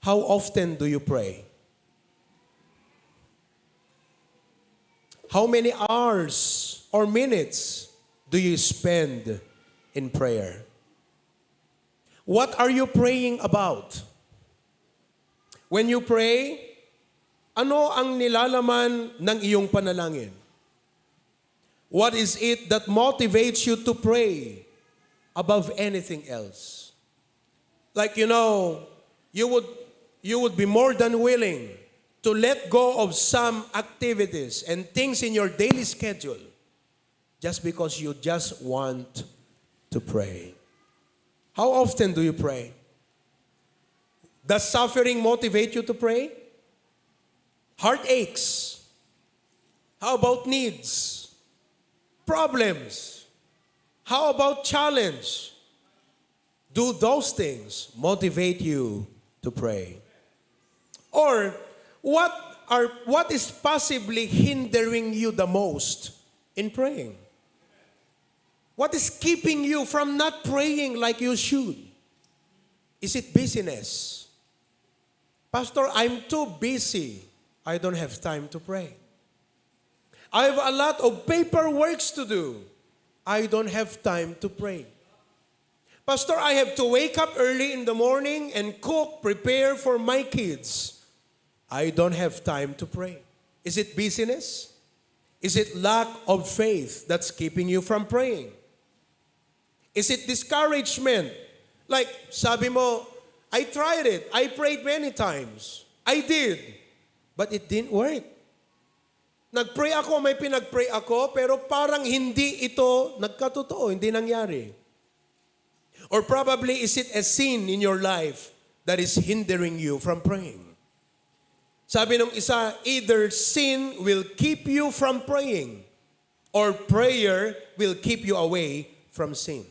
How often do you pray? How many hours or minutes do you spend in prayer? What are you praying about? When you pray, ano ang nilalaman ng iyong panalangin? What is it that motivates you to pray above anything else? Like, you would be more than willing to let go of some activities and things in your daily schedule just because you just want to pray. How often do you pray? Does suffering motivate you to pray? Heartaches. How about needs? Problems. How about challenge? Do those things motivate you to pray? Or what is possibly hindering you the most in praying? What is keeping you from not praying like you should? Is it busyness? Pastor, I'm too busy. I don't have time to pray. I have a lot of paperwork to do. I don't have time to pray. Pastor, I have to wake up early in the morning and cook, prepare for my kids. I don't have time to pray. Is it busyness? Is it lack of faith that's keeping you from praying? Is it discouragement? Like, sabi mo, I tried it. I prayed many times. I did. But it didn't work. Nagpray ako, may pinagpray ako, pero parang hindi ito nagkatotoo, hindi nangyari. Or probably is it a sin in your life that is hindering you from praying? Sabi nung isa, either sin will keep you from praying or prayer will keep you away from sin.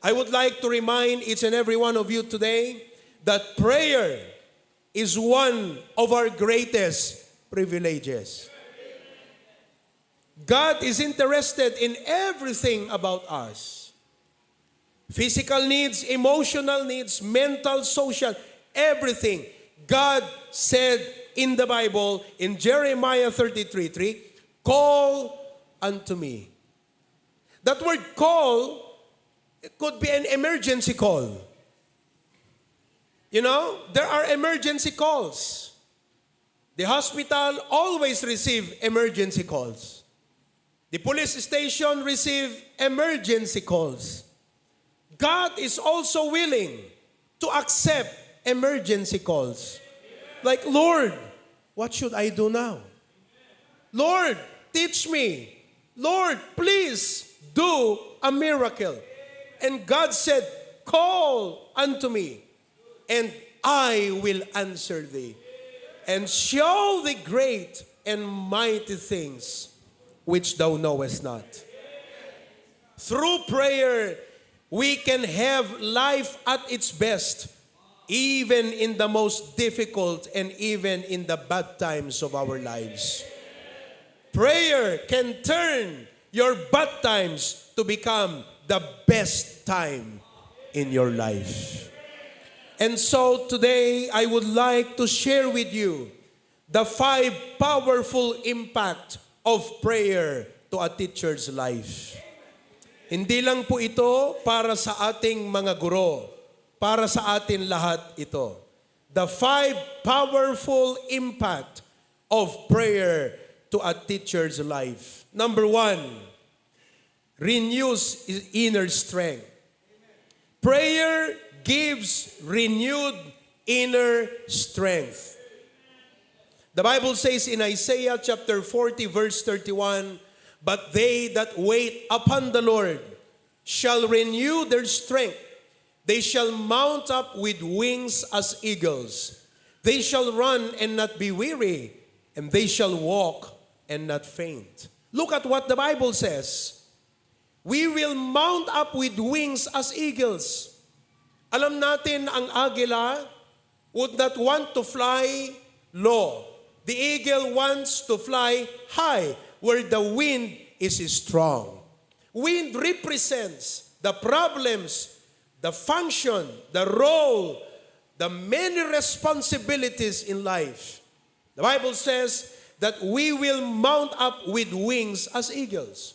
I would like to remind each and every one of you today that prayer is one of our greatest privileges. God is interested in everything about us. Physical needs, emotional needs, mental, social, everything. God said in the Bible, in Jeremiah 33:3, call unto me. That word call, it could be an emergency call. There are emergency calls. The hospital always receive emergency calls. The police station receive emergency calls. God is also willing to accept emergency calls. Like, Lord, what should I do now? Lord, teach me. Lord, please do a miracle. And God said, call unto me, and I will answer thee, and show thee great and mighty things which thou knowest not. Through prayer, we can have life at its best, even in the most difficult and even in the bad times of our lives. Prayer can turn your bad times to become the best time in your life. And so today, I would like to share with you the 5 powerful impact of prayer to a teacher's life. Hindi lang po ito para sa ating mga guro, para sa atin lahat ito. The 5 powerful impact of prayer to a teacher's life. Number 1, renews inner strength. Prayer gives renewed inner strength. The Bible says in Isaiah chapter 40 verse 31, but they that wait upon the Lord shall renew their strength. They shall mount up with wings as eagles. They shall run and not be weary, and they shall walk and not faint. Look at what the Bible says. We will mount up with wings as eagles. Alam natin ang agila would not want to fly low. The eagle wants to fly high where the wind is strong. Wind represents the problems, the function, the role the many responsibilities in life. The Bible says that we will mount up with wings as eagles.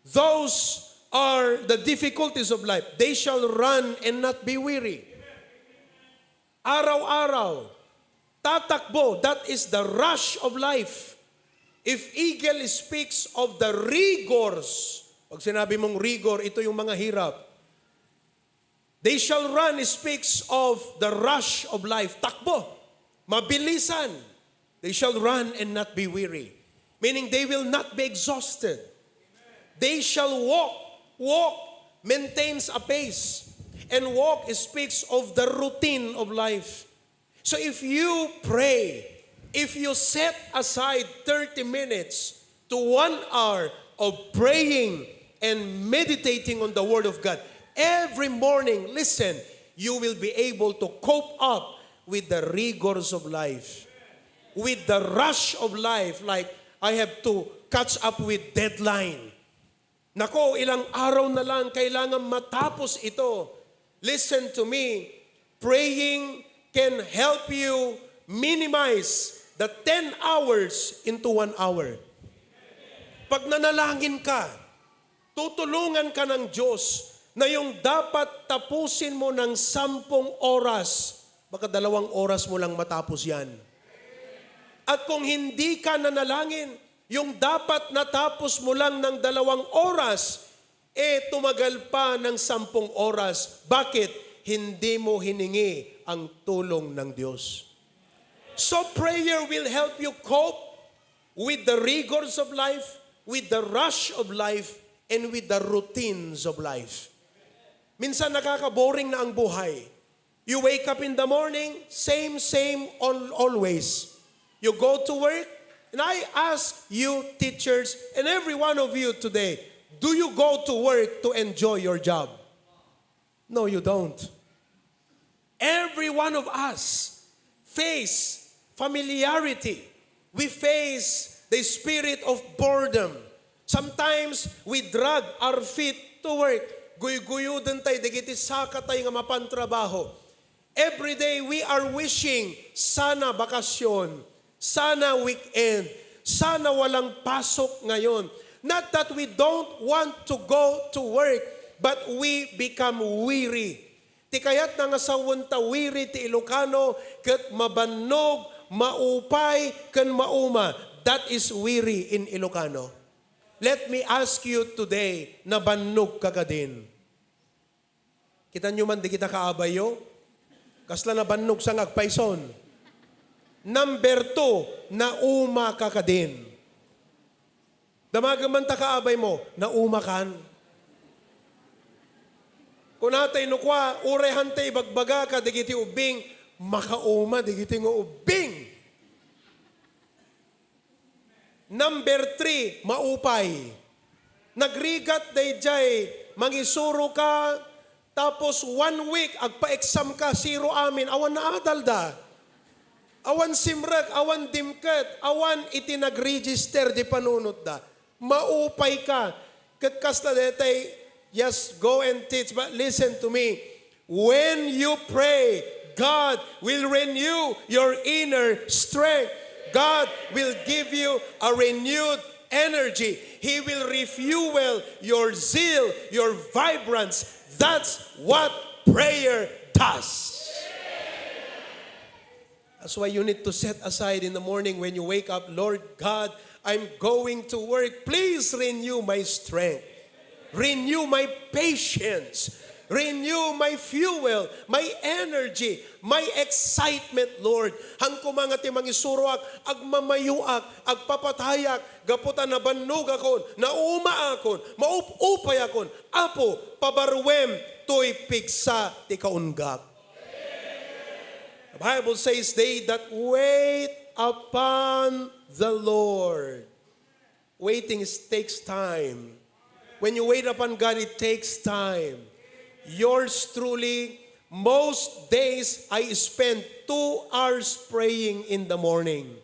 Those are the difficulties of life. They shall run and not be weary. Araw-araw, tatakbo, that is the rush of life. If eagle speaks of the rigors, pag sinabi mong rigor, ito yung mga hirap. They shall run speaks of the rush of life. Takbo, mabilisan. They shall run and not be weary. Meaning they will not be exhausted. They shall walk. Walk maintains a pace. And walk speaks of the routine of life. So if you pray, if you set aside 30 minutes to 1 hour of praying and meditating on the Word of God, every morning, listen, you will be able to cope up with the rigors of life. With the rush of life, like I have to catch up with deadline. Nako, ilang araw na lang, kailangan matapos ito. Listen to me, praying can help you minimize the 10 hours into 1 hour. Pag nanalangin ka, tutulungan ka ng Diyos na yung dapat tapusin mo ng 10 oras, baka 2 oras mo lang matapos yan. At kung hindi ka nanalangin, yung dapat natapos mo lang ng 2 oras, tumagal pa ng 10 oras. Bakit? Hindi mo hiningi ang tulong ng Diyos. So prayer will help you cope with the rigors of life, with the rush of life, and with the routines of life. Minsan nakaka-boring na ang buhay. You wake up in the morning, same, always. You go to work, and I ask you teachers, and every one of you today, do you go to work to enjoy your job? No, you don't. Every one of us face familiarity. We face the spirit of boredom. Sometimes we drag our feet to work. Guy-guyudan tayo, digiti saka tayo nga mapantrabaho. Every day we are wishing, sana bakasyon, sana weekend, sana walang pasok ngayon. Not that we don't want to go to work, but we become weary. Ti kayat na nga sa wanta weary ti Ilocano, kat mabannog, maupay, kan mauma. That is weary in Ilocano. Let me ask you today, nabannog ka din. Kita nyo man di kita kaabayo, kasla nabannog sa ngagpayson. Number 2, nauma ka din. Damagaman ta kaabay mo, nauma kan. Kung natay nukwa, urehan tay bagbaga ka, digiti ubing, makauma, digiti nga ubing. Number 3, maupay. Nagrigat day jay, mangisuro ka, tapos 1 week, agpa-exam ka, 0 amin, awan na adalda. Awan simrag, awan dimket, awan itinag-register di panunot da. Maupay ka. Katkas na detay, yes, go and teach, but listen to me. When you pray, God will renew your inner strength. God will give you a renewed energy. He will refuel your zeal, your vibrance. That's what prayer does. That's why you need to set aside in the morning when you wake up, Lord God, I'm going to work. Please renew my strength. Renew my patience. Renew my fuel, my energy, my excitement, Lord. Hangko mga ti mangisuruak, agmamayuak, agpapatayak, gaputan na bannog akon, nauma akon, maupupay akon, apo, pabarwem, to'y pigsa ti kaunggap. The Bible says, they that wait upon the Lord. Waiting takes time. When you wait upon God, it takes time. Yours truly, most days I spend 2 hours praying in the morning.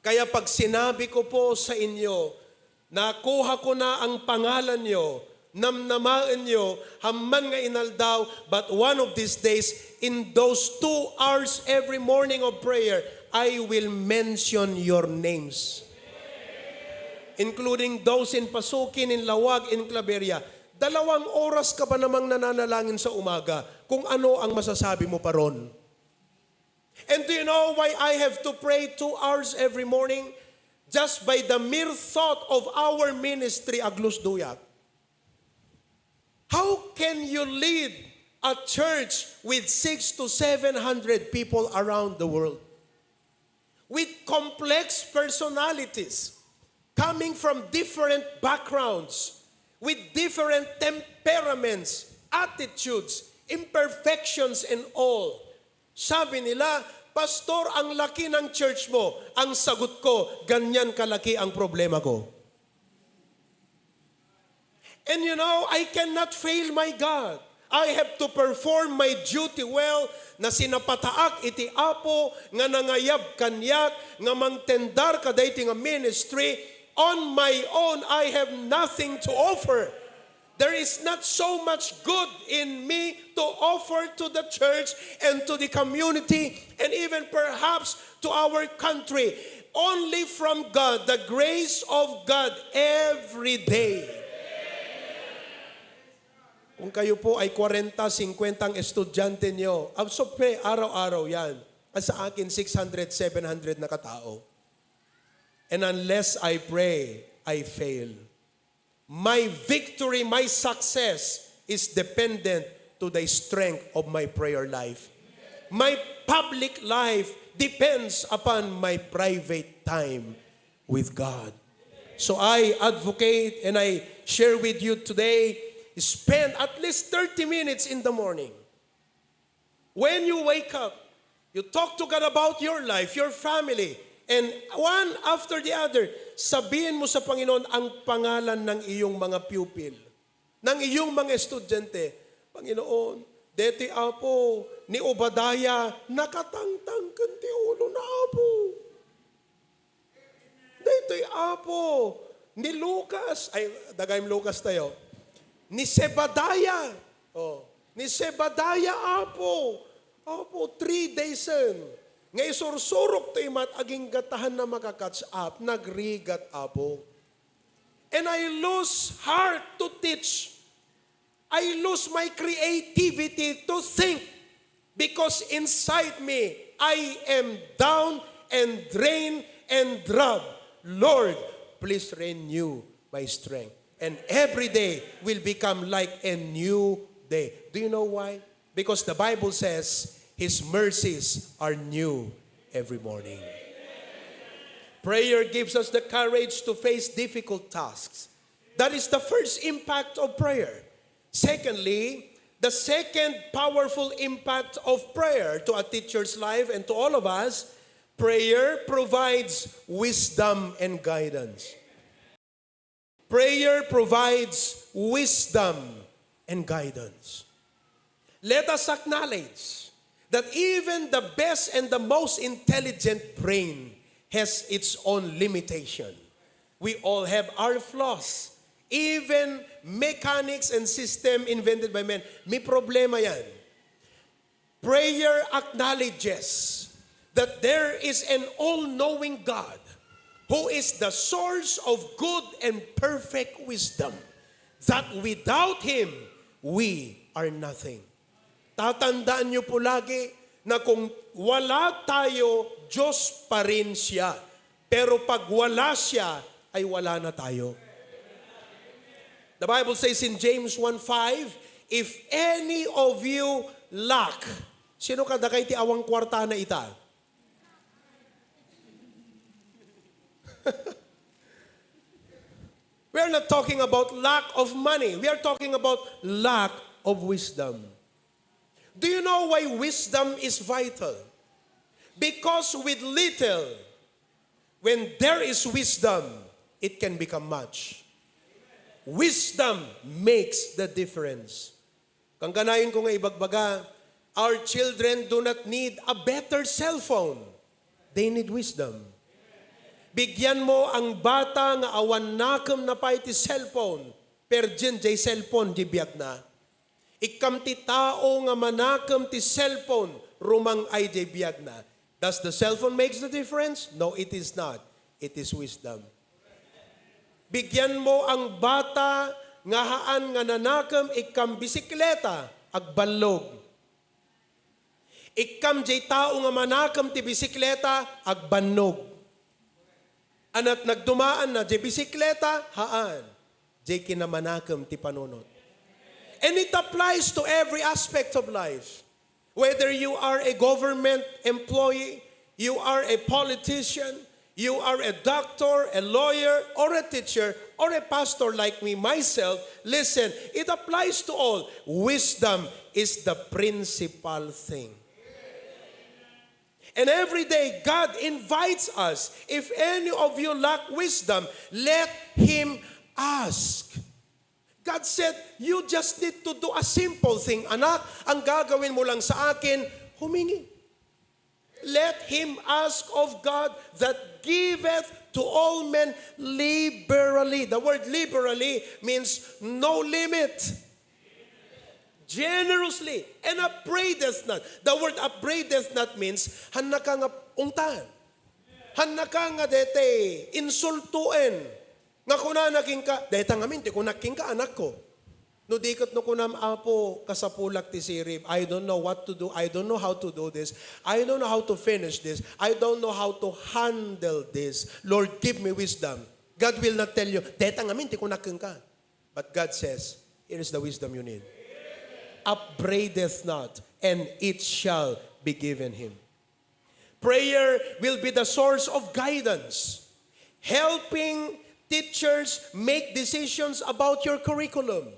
Kaya pag sinabi ko po sa inyo, nakuha ko na ang pangalan nyo, namnamaan nyo, hamman nga inaldaw, but one of these days, in those 2 hours every morning of prayer, I will mention your names. Including those in Pasukin, in Lawag, in Claveria. 2 oras ka pa namang nananalangin sa umaga kung ano ang masasabi mo pa ron. And do you know why I have to pray 2 hours every morning? Just by the mere thought of our ministry, Aglus Duyak. How can you lead a church with 600 to 700 people around the world? With complex personalities, coming from different backgrounds, with different temperaments, attitudes, imperfections, and all. Sabi nila, Pastor, ang laki ng church mo. Ang sagot ko, ganyan kalaki ang problema ko. And you know, I cannot fail my God. I have to perform my duty well, na sinapataak iti apo, nga nangayab kanyak, nga mangtendar kadayti nga ministry. On my own, I have nothing to offer. There is not so much good in me to offer to the church and to the community and even perhaps to our country. Only from God, the grace of God every day. Kung kayo po ay 40, 50 ang estudyante nyo, absorbe, araw-araw yan. At sa akin, 600, 700 na katao. And unless I pray, I fail. My victory, my success is dependent to the strength of my prayer life. My public life depends upon my private time with God. So I advocate and I share with you today, spend at least 30 minutes in the morning. When you wake up, you talk to God about your life, your family, and one after the other, sabihin mo sa Panginoon ang pangalan ng iyong mga pupil, ng iyong mga estudyante. Panginoon, deti apo, ni Obadaya, nakatangtang kanti ulo na apo. Deti apo, ni Lucas, ay, dagayim Lucas tayo, ni Sebadaya, ni Sebadaya apo, 3 days in. Ngay sursurok tayo mat aging gatahan na makakatch up, nagrigat apo. And I lose heart to teach. I lose my creativity to think. Because inside me, I am down and drained and drubbed. Lord, please renew my strength. And every day will become like a new day. Do you know why? Because the Bible says, His mercies are new every morning. Prayer gives us the courage to face difficult tasks. That is the first impact of prayer. Secondly, the second powerful impact of prayer to a teacher's life and to all of us, prayer provides wisdom and guidance. Prayer provides wisdom and guidance. Let us acknowledge that even the best and the most intelligent brain has its own limitation. We all have our flaws. Even mechanics and system invented by men, may problema yan. Prayer acknowledges that there is an all-knowing God who is the source of good and perfect wisdom, that without Him, we are nothing. Tatandaan niyo po lagi na kung wala tayo, Diyos pa rin siya. Pero pag wala siya, ay wala na tayo. The Bible says in James 1:5, if any of you lack, sino kada kay ti awang kwarta na ita? We are not talking about lack of money. We are talking about lack of wisdom. Do you know why wisdom is vital? Because with little, when there is wisdom, it can become much. Wisdom makes the difference. Kang ganayon ko nga ibagbaga, our children do not need a better cell phone. They need wisdom. Bigyan mo ang bata nga awan nakam na pa iti cellphone. perjen jay cellphone di biag na. Ikam ti tao nga manakam ti cellphone, rumang ay jay biag na. Does the cellphone makes the difference? No, it is not. It is wisdom. Bigyan mo ang bata nga haan nga nanakam ikam bisikleta agbalog. Ikam jay tao nga manakam ti bisikleta agbannog. Anat nagdumaan na jay bisikleta haan jay kinamanakam ti panunot. And it applies to every aspect of life. Whether you are a government employee, you are a politician, you are a doctor, a lawyer, or a teacher, or a pastor like me, myself, listen, it applies to all. Wisdom is the principal thing. And every day, God invites us, if any of you lack wisdom, let him ask. God said, you just need to do a simple thing. Anak, ang gagawin mo lang sa akin, humingi. Let him ask of God that giveth to all men liberally. The word liberally means no limit. Generously. And upbraideth not. The word upbraideth not means hanaka nga ungtan. Hanaka nga dete insultuen. Nga kuna naging ka, dahil tangamin, di ko naking ka anak ko. No dikot no kunam apo kasapulak ti sirib. I don't know what to do. I don't know how to do this. I don't know how to finish this. I don't know how to handle this. Lord, give me wisdom. God will not tell you, dahil tangamin, di ko naking ka. But God says, here is the wisdom you need. Upbraideth not, and it shall be given him. Prayer will be the source of guidance, helping teachers make decisions about your curriculum,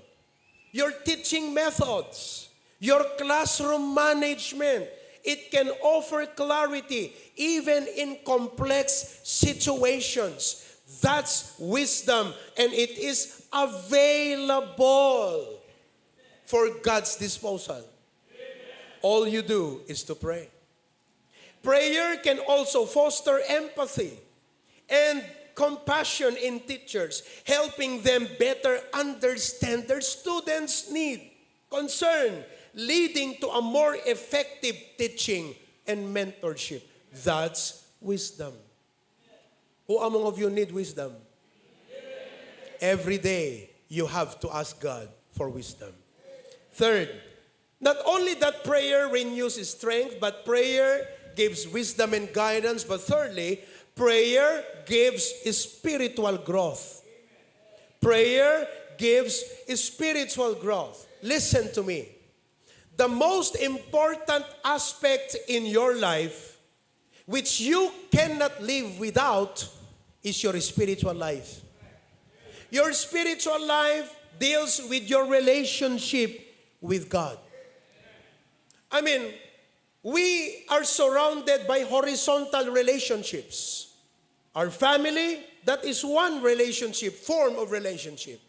your teaching methods, your classroom management. It can offer clarity even in complex situations. That's wisdom, and it is available for God's disposal. All you do is to pray. Prayer can also foster empathy and compassion in teachers, helping them better understand their students' need, concern, leading to a more effective teaching and mentorship. That's wisdom. Who among of you need wisdom? Every day, you have to ask God for wisdom. Third, not only that prayer renews strength, but prayer gives wisdom and guidance, but thirdly, prayer gives spiritual growth. Prayer gives spiritual growth. Listen to me. The most important aspect in your life, which you cannot live without, is your spiritual life. Your spiritual life deals with your relationship with God. I mean, we are surrounded by horizontal relationships. Our family, that is one relationship, form of relationship.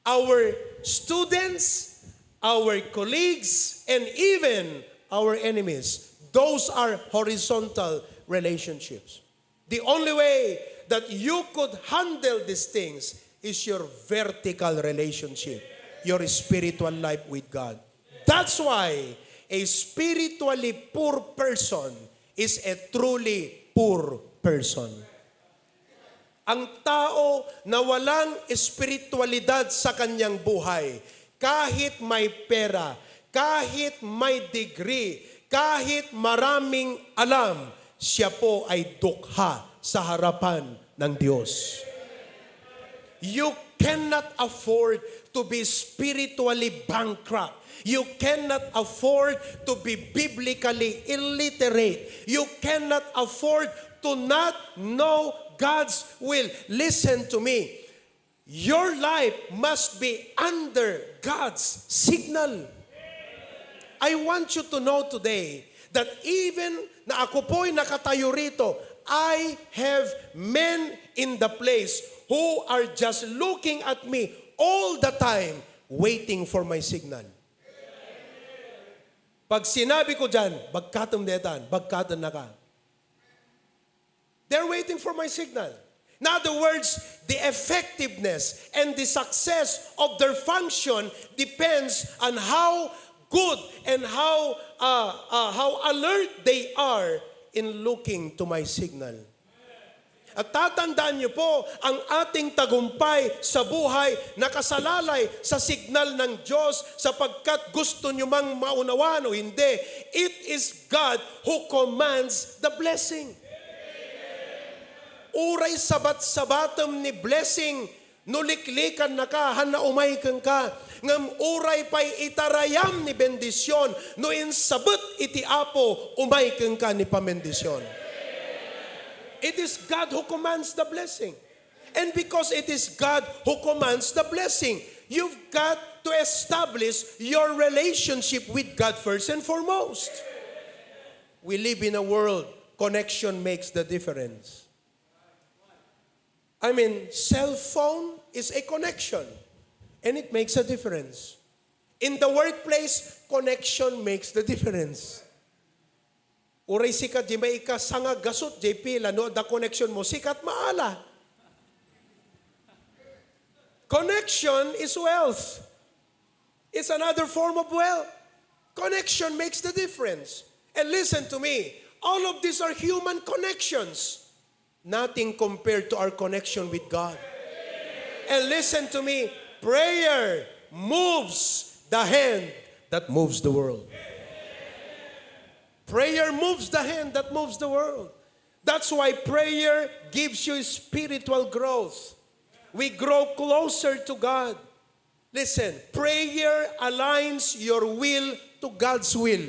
Our students, our colleagues, and even our enemies, those are horizontal relationships. The only way that you could handle these things is your vertical relationship, your spiritual life with God. That's why a spiritually poor person is a truly poor person. Ang tao na walang espiritualidad sa kanyang buhay, kahit may pera, kahit may degree, kahit maraming alam, siya po ay dukha sa harapan ng Diyos. You cannot afford to be spiritually bankrupt. You cannot afford to be biblically illiterate. You cannot afford to not know God's will. Listen to me. Your life must be under God's signal. I want you to know today that even na ako po'y nakatayo rito, I have men in the place who are just looking at me all the time, waiting for my signal. Pag sinabi ko dyan, bagkatom detan, bagkatom na ka. They're waiting for my signal. In other words, the effectiveness and the success of their function depends on how good and how alert they are in looking to my signal. At tatandaan niyo po, ang ating tagumpay sa buhay nakasalalay sa signal ng Diyos sapagkat gusto niyo mang maunawan o hindi. It is God who commands the blessing. Uray sabat-sabatam ni blessing, nuliklikan na ka, hanaumay kang ka. Ngam uray pa'y itarayam ni bendisyon, no insabot iti apo, umay kang ka ni pamendisyon. It is God who commands the blessing. And because it is God who commands the blessing, you've got to establish your relationship with God first and foremost. We live in a world, connection makes the difference. I mean, cell phone is a connection, and it makes a difference. In the workplace, connection makes the difference. Uray sikat, di may ka sangag gasot, JP, lano, the connection mo, sikat maala. Connection is wealth. It's another form of wealth. Connection makes the difference. And listen to me, all of these are human connections. Nothing compared to our connection with God. And listen to me, prayer moves the hand that moves the world. Prayer moves the hand that moves the world. That's why prayer gives you spiritual growth. We grow closer to God. Listen, prayer aligns your will to God's will.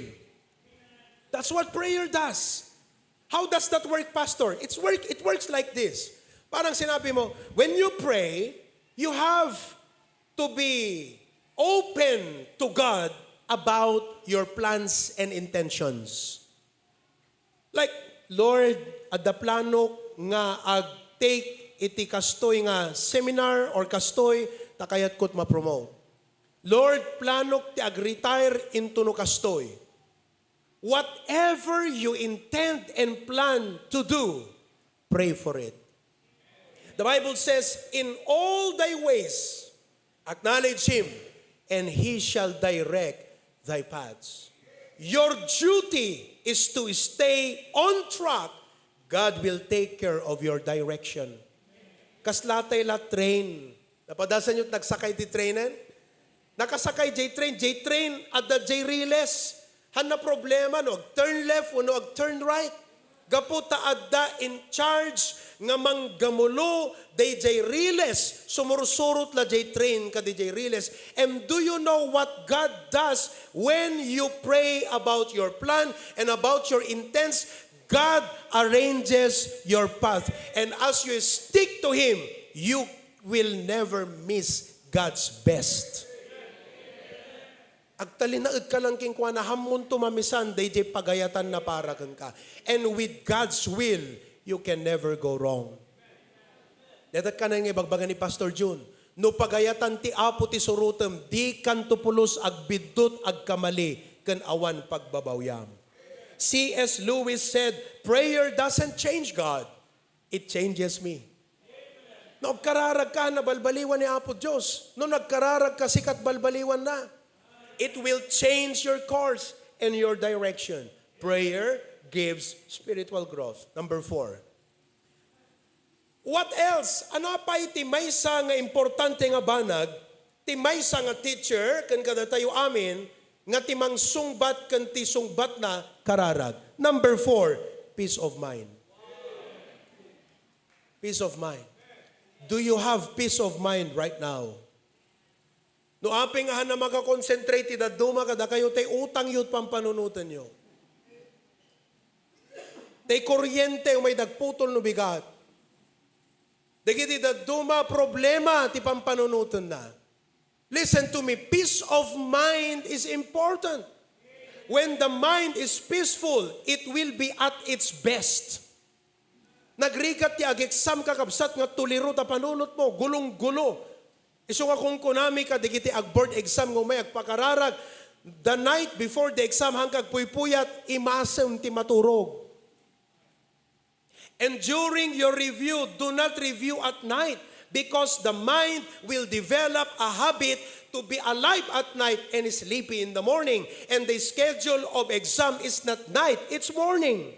That's what prayer does. How does that work, Pastor? It works like this. Parang sinabi mo, when you pray, you have to be open to God about your plans and intentions. Like, Lord, adda plano nga ag-take iti kastoy nga seminar or kastoy takayat ko't ma-promote. Lord, planok ti ag-retire into no kastoy. Whatever you intend and plan to do, pray for it. The Bible says, in all thy ways, acknowledge Him, and He shall direct thy paths. Your duty is to stay on track. God will take care of your direction. Kaslatay la train. Napadasan nyo't nagsakay di trainan? Nakasakay J-train at the J-riles. Han na problema, no? Turn left, no? Turn right. Gaputa adda in charge nga manggamulo day J-riles. Sumursurot la J-train ka di J-riles. And do you know what God does when you pray about your plan and about your intents? God arranges your path. And as you stick to Him, you will never miss God's best. Agtalinaad ka lang king kwa na hamon tumamisan, day pagayatan na para kang ka. And with God's will, you can never go wrong. Dadat ka na yung ibagbaga ni Pastor June. No pagayatan ti apo ti surutem, di kan tupulos agbidot agkamali, kan awan pagbabawyam. C.S. Lewis said, prayer doesn't change God, it changes me. No nagkararag ka na balbaliwan ni Apo Diyos. No nagkararag ka sikat balbaliwan na. It will change your course and your direction. Prayer gives spiritual growth. Number 4. What else? Ano pa iti maysa nga importante nga banag, ti maysa nga teacher, kan kada tayo amin, nga ti mangsungbat kan ti sungbat na kararag. Number 4, peace of mind. Peace of mind. Do you have peace of mind right now? No aping ahan na makakonsentrate iti daduma kada kayo tay utang yut pampanunutan nyo. Tay kuryente may dagputol no bigat. Dagiti daduma problema ti pampanunutan na. Listen to me, peace of mind is important. When the mind is peaceful, it will be at its best. Nagrigat ti ag-exam kakabsat nga tuliro ta panunot mo, gulong-gulo. Iso nga kung kunami ka, digiti ag-board exam ng may agpakararag, the night before the exam hanggang puypuyat, imasam ti maturog. And during your review, do not review at night because the mind will develop a habit to be alive at night and sleepy in the morning. And the schedule of exam is not night, it's morning.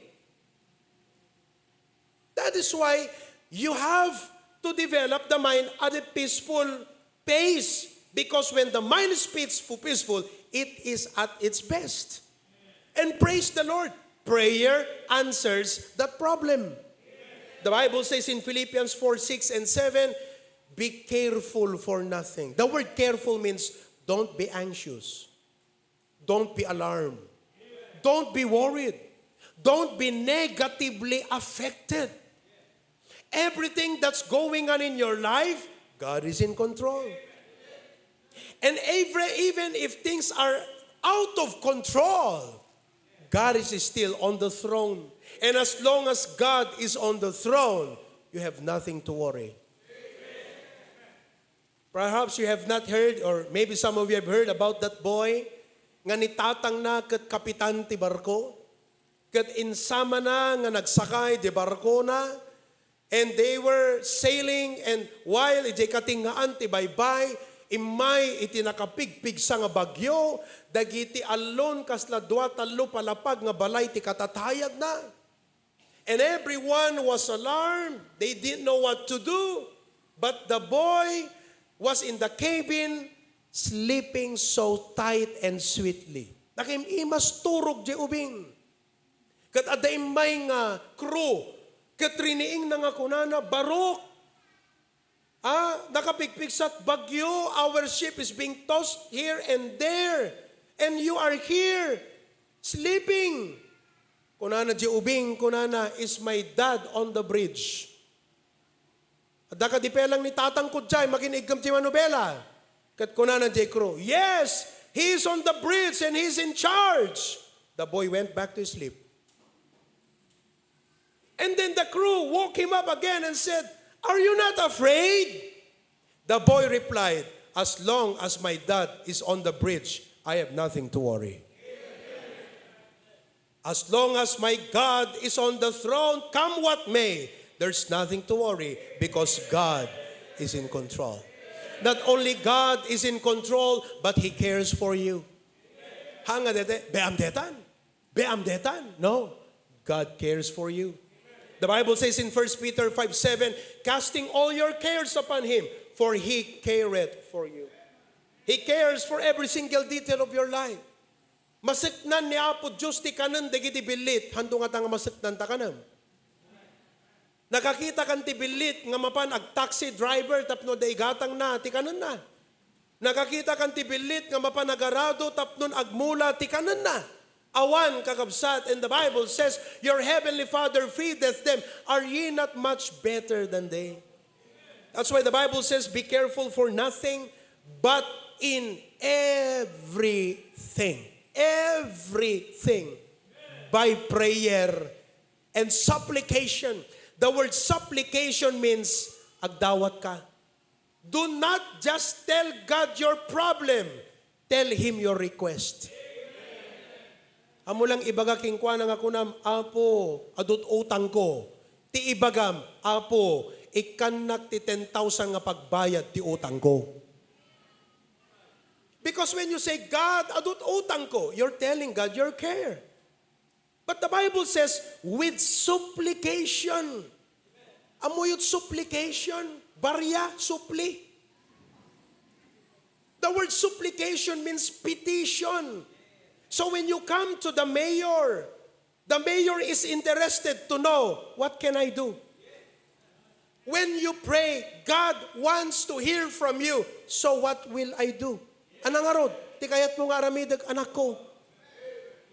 That is why you have to develop the mind at a peaceful pace. Because when the mind is peaceful, it is at its best. And praise the Lord, prayer answers that problem. The Bible says in Philippians 4, 6, and 7, be careful for nothing. The word careful means don't be anxious. Don't be alarmed. Don't be worried. Don't be negatively affected. Everything that's going on in your life, God is in control. And even if things are out of control, God is still on the throne. And as long as God is on the throne, you have nothing to worry. Perhaps you have not heard, or maybe some of you have heard about that boy nga nitatang na ket kapitan ti barko, ket insama na nga nagsakay di barko na, and they were sailing, and while iti katingaan ti baybay, imay iti nakapigpig sa nga bagyo, dagiti alon kasla dua talo palapag nga balay ti katatayag na. And everyone was alarmed. They didn't know what to do. But the boy was in the cabin, sleeping so tight and sweetly. Nakimimas turog di ubing. Kat adaimay nga crew, kat riniing na nga kunana, barok. Nakapigpig sat bagyo, our ship is being tossed here and there. And you are here, sleeping. Kunana di ubing, kunana is my dad on the bridge. At dakadipelang ni tatang kudyay, makinigam ti manubela. Kat kunana di crew, yes, he's on the bridge and he's in charge. The boy went back to sleep. And then the crew woke him up again and said, are you not afraid? The boy replied, as long as my dad is on the bridge, I have nothing to worry. As long as my God is on the throne, come what may, there's nothing to worry because God is in control. Not only God is in control, but He cares for you. Hanga dete, beamdetan? Beamdetan? No, God cares for you. The Bible says in 1 Peter 5:7, casting all your cares upon Him, for He careth for you. He cares for every single detail of your life. Masiknan ni Apo Diyos ti kanan, dagiti bilit, hando nga tanga masiknan ta kanam. Nakakita kan ti bilit, nga mapan ag taxi driver, tapno daigatang na, ti kanan na. Nakakita kan ti bilit, nga mapan agarado, tapnon agmula, ti kanan na. Awan kakabsat, and the Bible says, your heavenly Father feedeth them. Are ye not much better than they? That's why the Bible says, be careful for nothing, but in everything, by prayer and supplication. The word supplication means agdawat ka. Do not just tell God your problem, tell Him your request. Amo lang ibaga king kwa nga kunam, Apo, adut utang ko. Ti ibagam, Apo, ikanak ti 10,000 nga pagbayad ti utang ko. Because when you say, God, adut utang ko, you're telling God your care. But the Bible says, with supplication. Amo yung supplication, barya, supli. The word supplication means petition. So when you come to the mayor is interested to know, what can I do? When you pray, God wants to hear from you. So what will I do? Anang arod, ti kayat mo nga aramidag anak ko.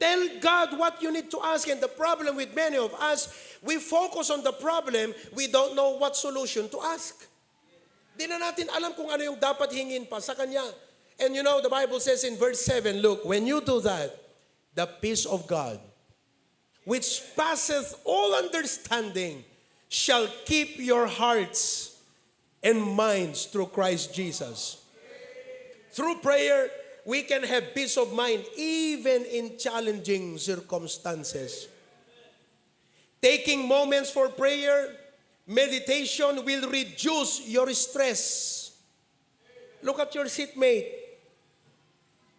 Tell God what you need to ask. And the problem with many of us, we focus on the problem, we don't know what solution to ask. Di na natin alam kung ano yung dapat hingin pa sa Kanya. And you know, the Bible says in verse 7, look, when you do that, the peace of God, which passeth all understanding, shall keep your hearts and minds through Christ Jesus. Through prayer, we can have peace of mind even in challenging circumstances. Taking moments for prayer, meditation will reduce your stress. Look at your seatmate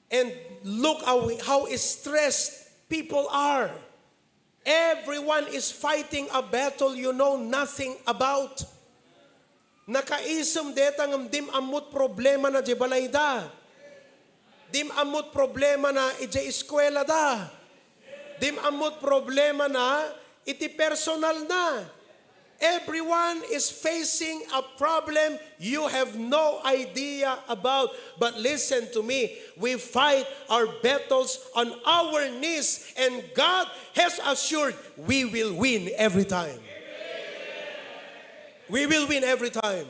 and look how stressed people are. Everyone is fighting a battle you know nothing about. Nakaisam deta ng dim amut problema na di balay da. Dim amut problema na iti eskwela da. Dim amut problema na iti personal na. Everyone is facing a problem you have no idea about. But listen to me, we fight our battles on our knees and God has assured we will win every time. We will win every time.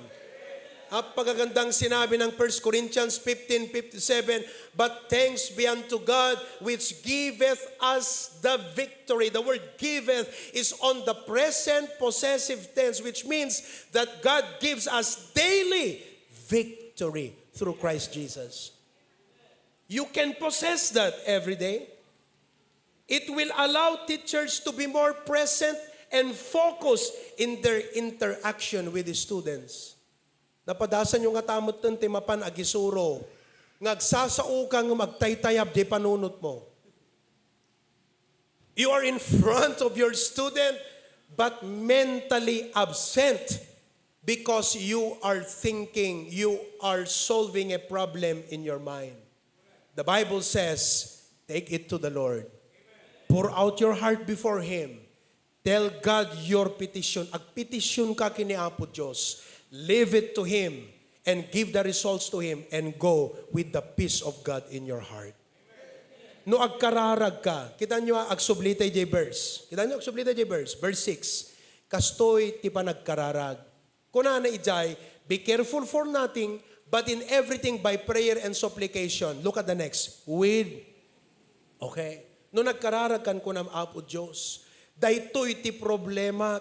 Ang pagagandang sinabi ng 1 Corinthians 15:57, but thanks be unto God which giveth us the victory. The word giveth is on the present possessive tense, which means that God gives us daily victory through Christ Jesus. You can possess that every day. It will allow teachers to be more present and focused in their interaction with the students. Napadasan yung atamot ng timapan agisuro. Ngagsasao kang magtaytayab di panunot mo. You are in front of your student but mentally absent because you are thinking, you are solving a problem in your mind. The Bible says, take it to the Lord. Pour out your heart before Him. Tell God your petition. Agpetisyon ka kini Apo Diyos. Leave it to Him and give the results to Him and go with the peace of God in your heart. No agkararag ka, kita nyo agsublitay jay verse. Kita nyo agsublitay jay verse. Verse 6. Kastoy ti pa nagkararag. Kuna na ijay, be careful for nothing, but in everything by prayer and supplication. Look at the next. With. Okay. No nagkararag kan ko ng Apo Diyos. Daytoy ti problema.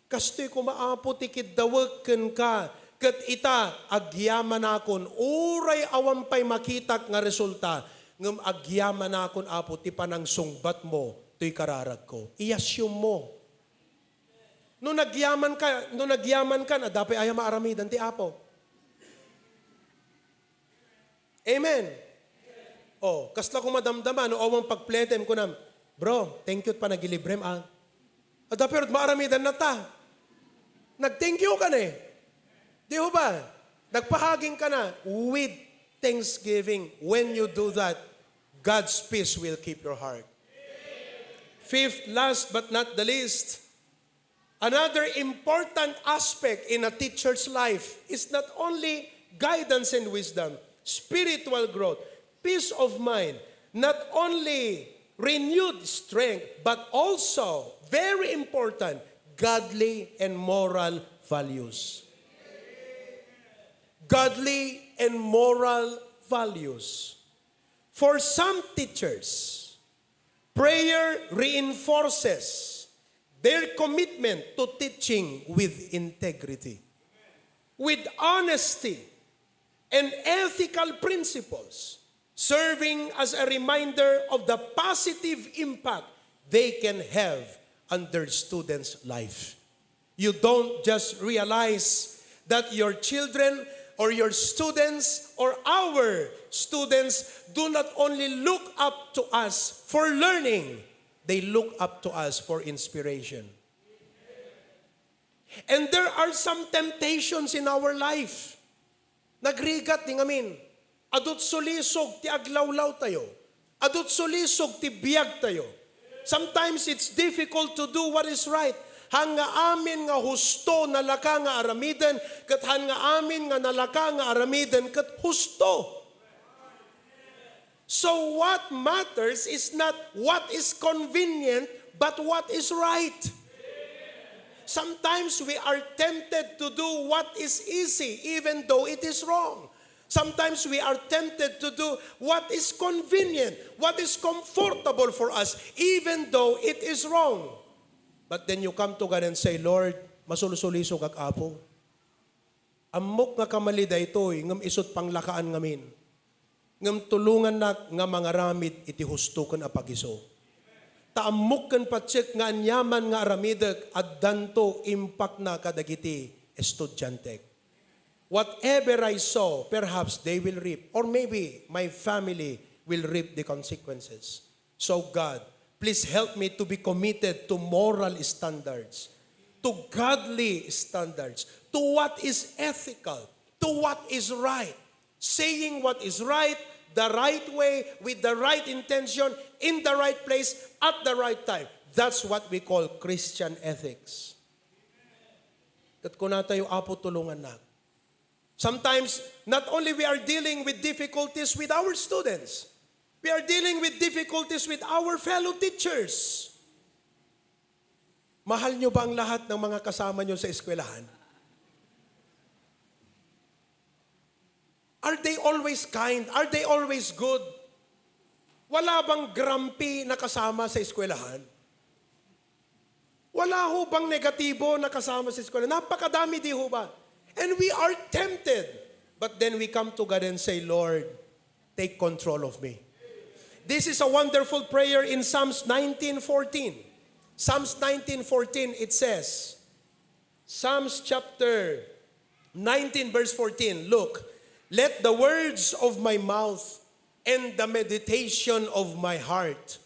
Kastoy ko maapo ti kidawagken ka. Kat ita agyaman akon. Uray awampay makitak nga resulta. Ngam agyaman akon Apo ti panang sungbat mo. To'y kararag ko. I-assume mo. No nagyaman ka, na dapat ayaw maaramidan ti Apo. Amen. Oh, kasla ko madamdaman, no awang pagpletem ko na, bro, thank you pa nagilibrem ah. Dapat maaramidan na ta. Nag-thank you ka na eh. Di ba? Nagpahaging ka na with thanksgiving. When you do that, God's peace will keep your heart. Fifth, last but not the least, another important aspect in a teacher's life is not only guidance and wisdom, spiritual growth, peace of mind, not only renewed strength, but also, very important, godly and moral values. Godly and moral values. For some teachers, prayer reinforces their commitment to teaching with integrity, with honesty and ethical principles, serving as a reminder of the positive impact they can have on their students' life. You don't just realize that your children or your students or our students do not only look up to us for learning, they look up to us for inspiration. And there are some temptations in our life. Nagrigat ting amin. Adut solisog ti aglawlaw tayo. Adut solisog ti biyag tayo. Sometimes it's difficult to do what is right. Hanga amin nga husto nalaka nga aramiden, kat hanga amin nga nalaka nga aramiden kat husto. So what matters is not what is convenient, but what is right. Sometimes we are tempted to do what is easy, even though it is wrong. Sometimes we are tempted to do what is convenient, what is comfortable for us, even though it is wrong. But then you come to God and say, Lord, masulusuliso kag Apo. Amok nga kamali daytoy, ngam isot panglakaan ngamin. Ngam tulungan na nga mga ramid iti husto kan apagiso. Taamok kan patsik nga anyaman nga aramidek at danto impact na kadagiti estudyante. Whatever I sow, perhaps they will reap. Or maybe my family will reap the consequences. So God, please help me to be committed to moral standards, to godly standards, to what is ethical, to what is right. Saying what is right, the right way, with the right intention, in the right place, at the right time. That's what we call Christian ethics. Kat ko na tayo apo tulungan na. Sometimes, not only we are dealing with difficulties with our students, we are dealing with difficulties with our fellow teachers. Mahal nyo ba ang lahat ng mga kasama nyo sa eskwelahan? Are they always kind? Are they always good? Wala bang grumpy na kasama sa eskwelahan? Wala ho bang negatibo na kasama sa eskwelahan? Napakadami di ho ba? And we are tempted. But then we come to God and say, Lord, take control of me. This is a wonderful prayer in Psalms 19:14. Psalms 19:14, it says, Psalms chapter 19, verse 14, look, let the words of my mouth and the meditation of my heart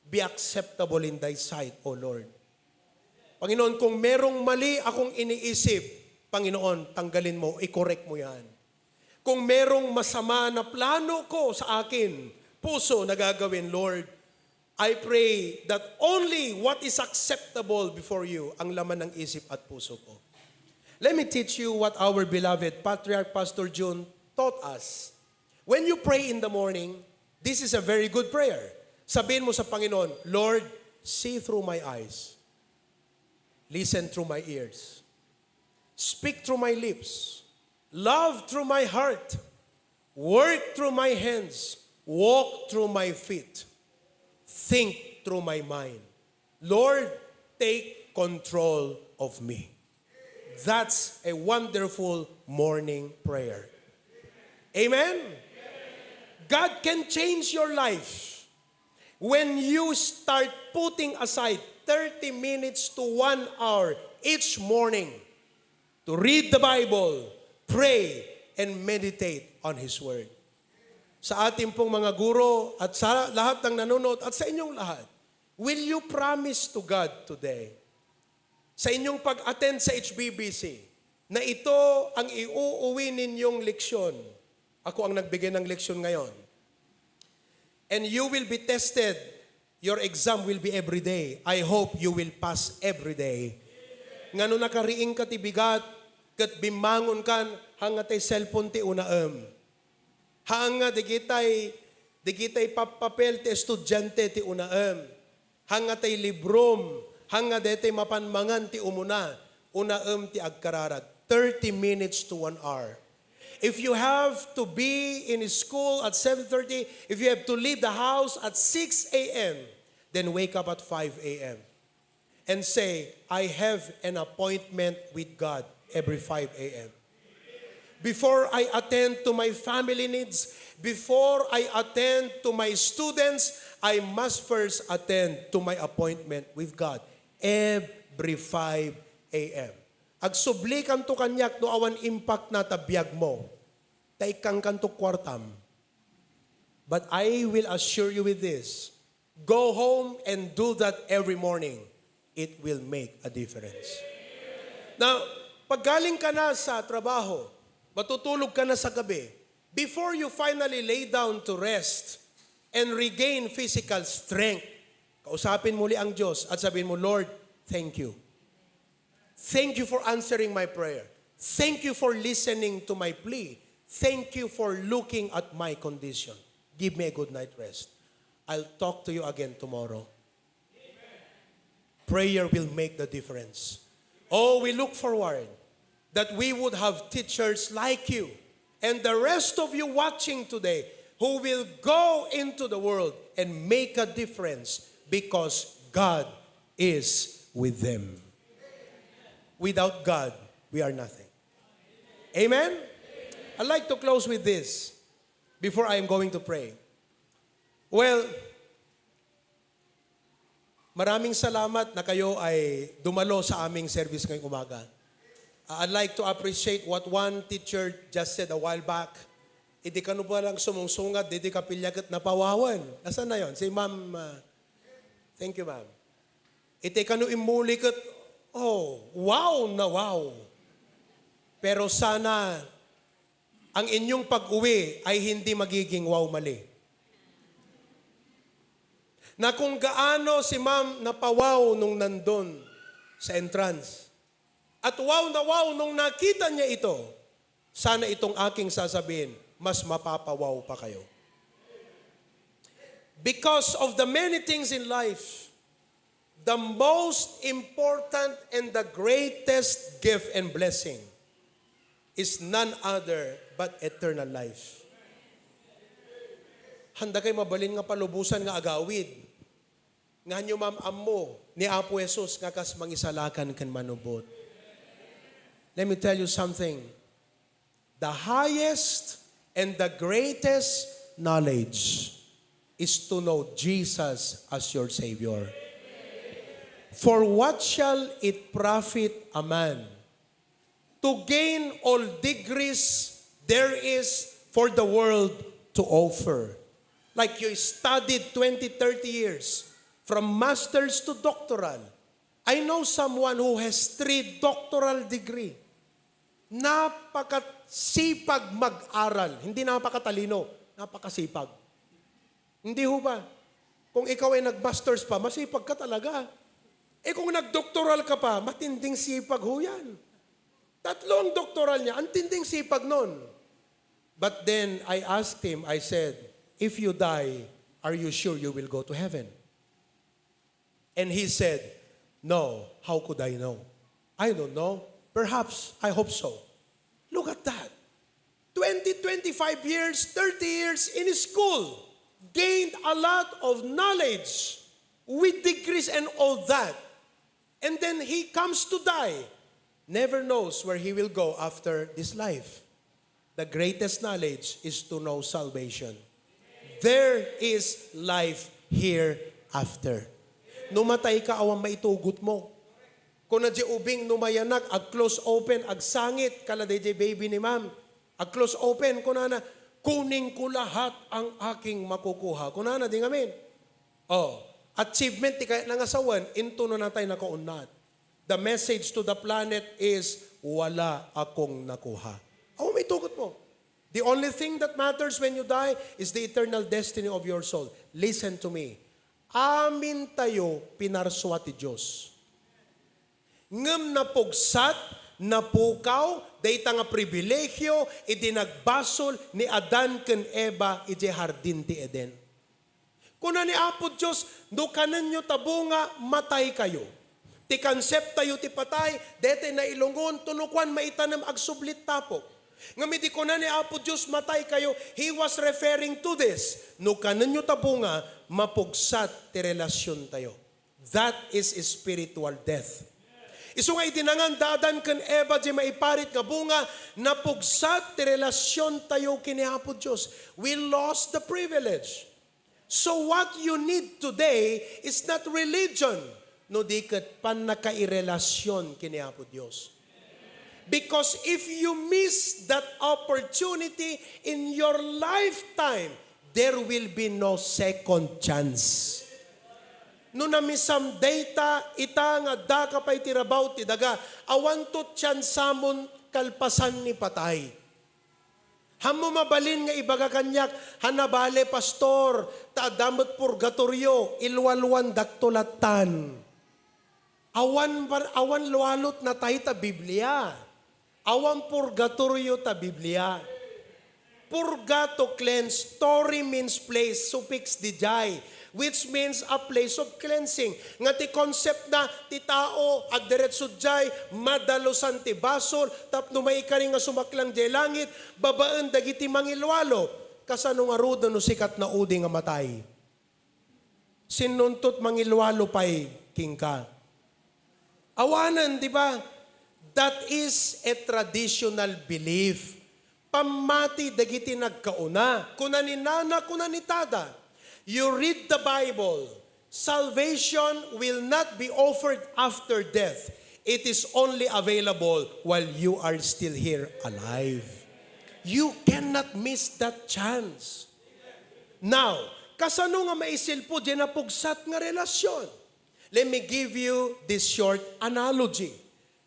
be acceptable in thy sight, O Lord. Panginoon, kung merong mali akong iniisip, Panginoon, tanggalin mo, i-correct mo yan. Kung merong masama na plano ko sa akin, puso na gagawin, Lord, I pray that only what is acceptable before you ang laman ng isip at puso ko. Let me teach you what our beloved Patriarch Pastor June taught us. When you pray in the morning, this is a very good prayer. Sabihin mo sa Panginoon, Lord, see through my eyes. Listen through my ears. Speak through my lips. Love through my heart. Work through my hands. Walk through my feet. Think through my mind. Lord, take control of me. That's a wonderful morning prayer. Amen? God can change your life when you start putting aside 30 minutes to 1 hour each morning to read the Bible, pray, and meditate on His Word. Sa ating pong mga guro at sa lahat ng nanonood at sa inyong lahat, will you promise to God today, sa inyong pag-attend sa HBBC, na ito ang iuuwi ninyong leksyon? Ako ang nagbigay ng leksyon ngayon. And you will be tested. Your exam will be every day. I hope you will pass every day. Ngano nakariing ka ti bigat, kat bimangon kan, hangatay cellphone ti unaem. Hanga digitay papapel ti estudyante ti unaem. Hangatay librom, hanga detay mapanmangan ti umuna, unaem ti agkararag. 30 minutes to 1 hour. If you have to be in school at 7:30, if you have to leave the house at 6 a.m., then wake up at 5 a.m. and say, I have an appointment with God every 5 a.m. Before I attend to my family needs, before I attend to my students, I must first attend to my appointment with God every 5 a.m. Agsubli kanto kanyak no awan impact na tabiyag mo. Taikang kanto kwartam. But I will assure you with this. Go home and do that every morning. It will make a difference. Now, pag galing ka na sa trabaho, matutulog ka na sa gabi, before you finally lay down to rest and regain physical strength, kausapin muli ang Diyos at sabihin mo, Lord, thank you. Thank you for answering my prayer. Thank you for listening to my plea. Thank you for looking at my condition. Give me a good night rest. I'll talk to you again tomorrow. Amen. Prayer will make the difference. Oh, we look forward that we would have teachers like you and the rest of you watching today who will go into the world and make a difference because God is with them. Without God, we are nothing. Amen? I'd like to close with this before I am going to pray. Well, Maraming salamat na kayo ay dumalo sa aming service ngayong umaga. I'd like to appreciate what one teacher just said a while back. Hindi ka ba lang sumungsungat, hindi ka pilyagat na pawawan. Nasaan na yon? Si ma'am, thank you ma'am. Iti ka no imulikat, oh, wow na wow. Pero sana, ang inyong pag-uwi ay hindi magiging wow mali. Na kung gaano si ma'am napawaw nung nandun sa entrance. At wow na wow nung nakita niya ito, sana itong aking sasabihin, mas mapapawaw pa kayo. Because of the many things in life, the most important and the greatest gift and blessing is none other but eternal life. Handa kayo mabalin nga palubusan nga agawid. Nga nyo ma'am-ammo ni Apo Jesus nga kas mangisalakan kan manubot. Let me tell you something. The highest and the greatest knowledge is to know Jesus as your Savior. For what shall it profit a man to gain all degrees there is for the world to offer? Like you studied 20, 30 years, from master's to doctoral. I know someone who has 3 doctoral degree. Napakasipag mag-aral. Hindi napakatalino, napakasipag. Hindi ho ba? Kung ikaw ay nag-masters pa, masipag ka talaga. Eh kung nag-doctoral ka pa, matinding sipag ho yan. 3 ang doctoral niya, ang tinding sipag nun. But then I asked him, I said, if you die, are you sure you will go to heaven? And he said, no, how could I know? I don't know. Perhaps, I hope so. Look at that. 20, 25 years, 30 years in school. Gained a lot of knowledge with degrees and all that. And then he comes to die. Never knows where he will go after this life. The greatest knowledge is to know salvation. There is life hereafter. Numatay ka, awang maitugot mo. Kung na di ubing numayanak, ag close open, ag sangit, kala di baby ni ma'am, ag close open, kunana, kuning ko lahat ang aking makukuha. Kunana, di ngamin. Oh, achievement, di kaya nangasawan, into na natay nakaunat. The message to the planet is, wala akong nakuha. Oh, may tugot mo. The only thing that matters when you die is the eternal destiny of your soul. Listen to me. Amin tayo pinarswa ti Diyos. Ngem na pugsat, napukaw, dayta nga pribilehyo, idinagbasol ni Adan ken Eva, iti hardin ti Eden. Kuna ni Apo Diyos, do kanan nyo tabunga, matay kayo. Ti concept tayo ti patay, dete na ilungon, tunukwan maitanam agsublit tapok. Ngamiti ko na ni Apo Diyos, matay kayo, He was referring to this. No kanan nyo tabunga, mapugsat ti relasyon tayo. That is spiritual death. Isu nga itinangan dadan ken Eva di maiparit nga bunga, napugsat ti relasyon tayo kini Apo Diyos. We lost the privilege. So what you need today is not religion, no di ket pan nakairelasyon kini Apo Diyos. Because if you miss that opportunity in your lifetime, there will be no second chance. No namisam data, ita nga da kapay tirabaw ti daga, awantot samon kalpasan ni patay. Hamo mabalin nga ibaga kanyak, hanabale pastor, taadamot purgatorio, ilwalwan daktulatan. Awan lualot na tayo ta Biblia. Awan purgatorio ta Biblia. Purga to cleanse, tori means place, suffix dijay, which means a place of cleansing. Nga ti concept na ti tao agdiretso jay madalusan ti basol tapno may ikani nga sumaklang jay langit babaan dagiti mangilwalo kasano nga rudo no sikat na udi nga matay. Sinuntot mangilwalo pay kingka. Awanan, di ba? That is a traditional belief. Pamati dagiti nagkauna. Kuna ni nana, kuna ni tada. You read the Bible. salvation will not be offered after death. It is only available while you are still here alive. You cannot miss that chance. Now, kasano nga maisilpo di na pugsat nga relasyon? Let me give you this short analogy.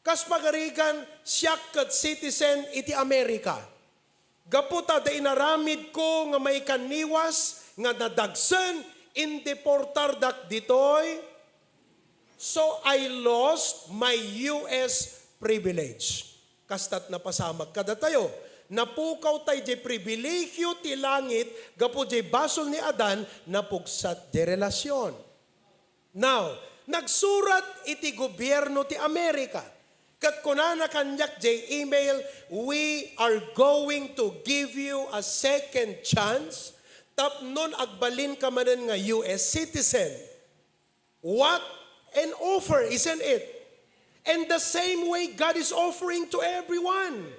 Kas pagarigan siya kat citizen iti Amerika. Gaputa da inaramid ko nga may kaniwas nga nadagsen in deportar dak ditoy. So I lost my US privilege. Kastat na pasamag kada tayo. Napukaw tayo di pribilehyo ti langit, gapo di basol ni Adan, napugsat di relasyon. Now, nagsurat iti gobyerno ti Amerika. Kat kunana kanyak di email, we are going to give you a second chance. Tapnon agbalin ka manen nga US citizen. What an offer, isn't it? And the same way God is offering to everyone.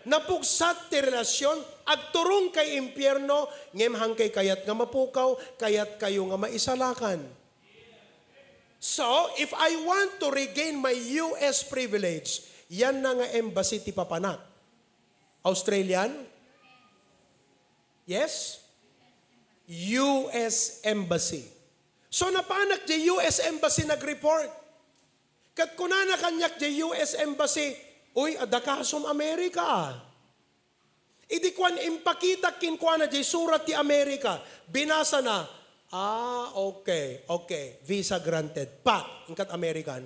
Napugsat ti relasyon, agturong kay impyerno, ngemhang kay kayat nga mapukaw, kayat kayo nga maisalakan. So, if I want to regain my US privilege, yan na nga embassy ti papanak. Australian? Yes? US Embassy. So napanak di US Embassy nag-report. Kat kunana kanyak di US Embassy, uy, adakasom Amerika. Idi kwan impakita kinkwana di surat ti Amerika. Binasa na, okay, visa granted. Ingkat American.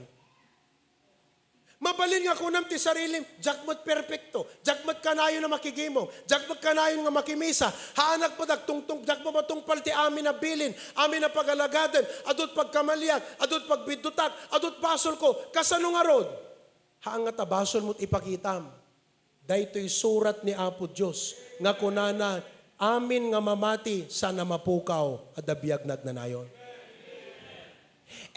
Mabalin nga kunam ti sarili, jakmat perfecto, jakmat kanayon na makigimo, jakmat kanayon nga makimisa, haanak pa tungtung, jakmat matong palti amin na bilin, amin na pagalagadan, adot pagkamaliat, adot pagbidutak, adot basol ko, kasano nga rod? Haangat basol mo't ipakitam. Daytoy surat ni Apo Diyos, nga kunana, amin nga mamati, sana mapukaw, adabiyag nagnanayon.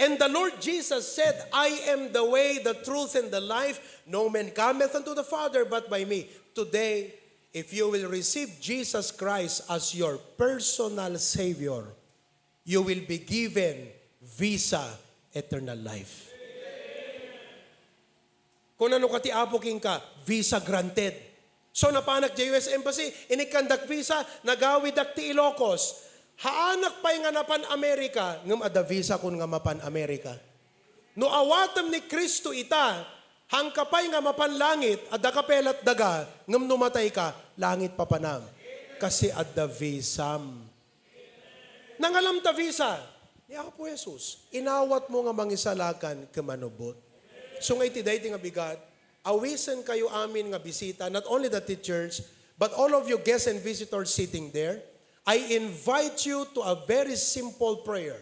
And the Lord Jesus said, I am the way, the truth, and the life. No man cometh unto the Father but by me. Today, if you will receive Jesus Christ as your personal Savior, you will be given visa eternal life. Kung ano ka ti Apo king ka, visa granted. So napanak di US Embassy, inikandak visa, nagawid ak ti Ilocos. Haanak pa'y nga napan Amerika, ngam ada visa kun nga mapan Amerika. No awatam ni Kristo ita, hangkapay nga mapan langit, ada kapelat daga, ngam numatay ka, langit papanam. Kasi ada visam. Nangalam ta visa, ni ako po Jesus, inawat mo nga mangisalakan kamanubot. So ngay tiday ti nga bigat, awisan kayo amin nga bisita, not only the teachers, but all of you guests and visitors sitting there, I invite you to a very simple prayer.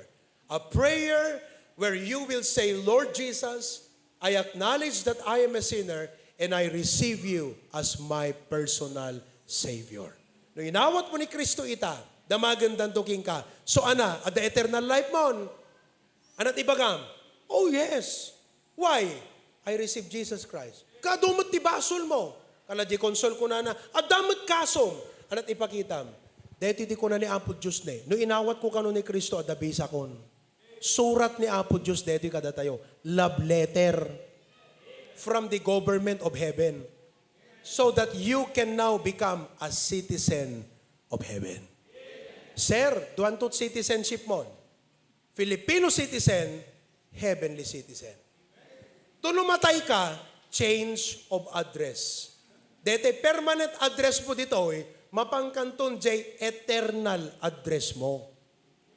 A prayer where you will say, Lord Jesus, I acknowledge that I am a sinner and I receive you as my personal Savior. No inawat mo ni Kristo ita, damagandan tuking ka. So ana, at the eternal life mo, anat ibagam? Oh yes. Why? I receive Jesus Christ. Kadumot ti basol mo. Kala di konsol ko na adamot kasom. Anat ipakitam. Dahil ko na ni Apo Diyos ne. No inawat ko kano ni Kristo at dabisa kon. Surat ni Apo Diyos dahil kada tayo. Love letter from the government of heaven. So that you can now become a citizen of heaven. Sir, duantot citizenship mo. Filipino citizen, heavenly citizen. Tulumatay ka, change of address. Dete permanent address po dito mapangkanton jay eternal address mo.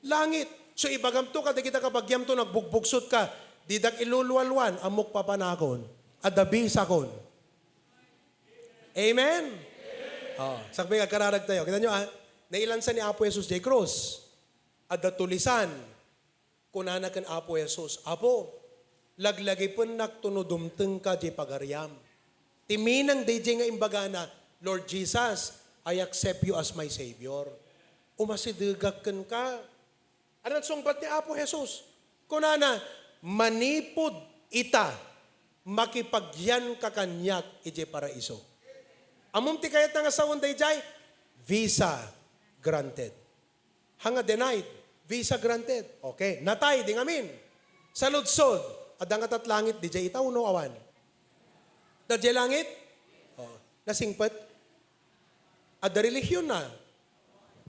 Langit. So ibagam to kada kita kapagyam to nagbugbugsot ka, didak ilulualwan amok papanakon, adabisa kon. Amen? Sakbi ka kararag tayo. Kita nyo nailansan ni Apo Jesus jay cross. Adatulisan. Kunana kan Apo Jesus. Apo, laglagi pun naktunudumteng ka jay pagaryam. Timinang day jay nga imbagana, Lord Jesus, I accept you as my Savior. Umasidigakan ka. Anong sungbat ni Apo Jesus? Kunana, manipod ita, makipagyan kakanyak ije paraiso. Amum ti kayat nga sa unday jay, visa granted. Hanga denied, Visa granted. Okay. Natay, di ngamin. Sa lutsod, adangat at langit, di jay itaw, no awan. Dadya langit, nasingpet. Ada relihiyon na.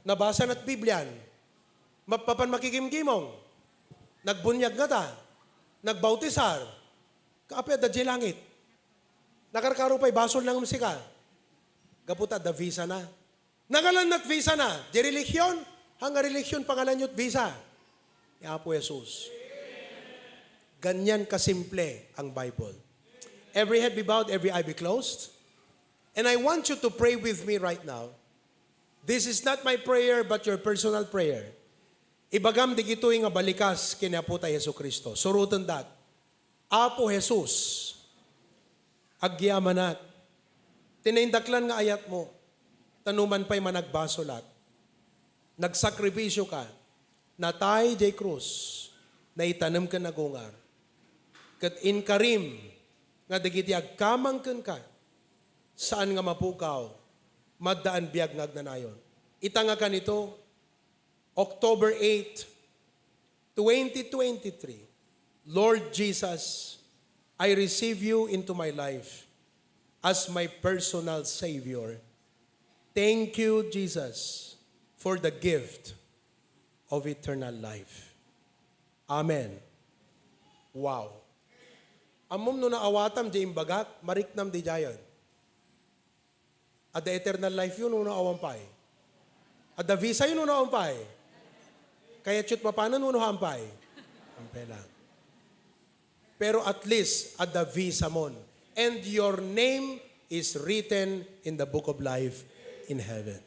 Nabasa na't Biblian. Mapapan makikimgimong. Nagbunyag na ta. Nagbautisar. Kaapya, dadya langit. Nakarkaro pa'y basol ng musika. Gaputa, da visa na. Nagalan na't visa na. Di relihiyon, hanga relihiyon pangalan nyo't visa. Ni Apo Jesus. Ganyan kasimple ang Bible. Every head be bowed, every eye be closed. And I want you to pray with me right now. This is not my prayer, but your personal prayer. Ibagam di gito'y nga balikas kinaputa Yesu Kristo. Surutan dat. Apo Jesus, agyamanat. Tinaindaklan nga ayat mo. Tanuman pa'y managbasolat. Nagsakripisyo ka. Natay jay krus. Na itanam ka nagungar. Kat inkarim. Nga digiti agkamangkan ka. Saan nga mapukaw. Maddaan biyag ngagnanayon. Itanga ka nito. October 8, 2023. Lord Jesus, I receive you into my life as my personal Savior. Thank you, Jesus, for the gift of eternal life. Amen. Wow. Amom no naawatam di imbagak, mariknam di jayon. At the eternal life yun, no naawampay. At the visa yun, no naawampay. Kaya chut papanan, no naawampay. Ampay lang. Pero at least, at the visa mon. And your name is written in the book of life in heaven.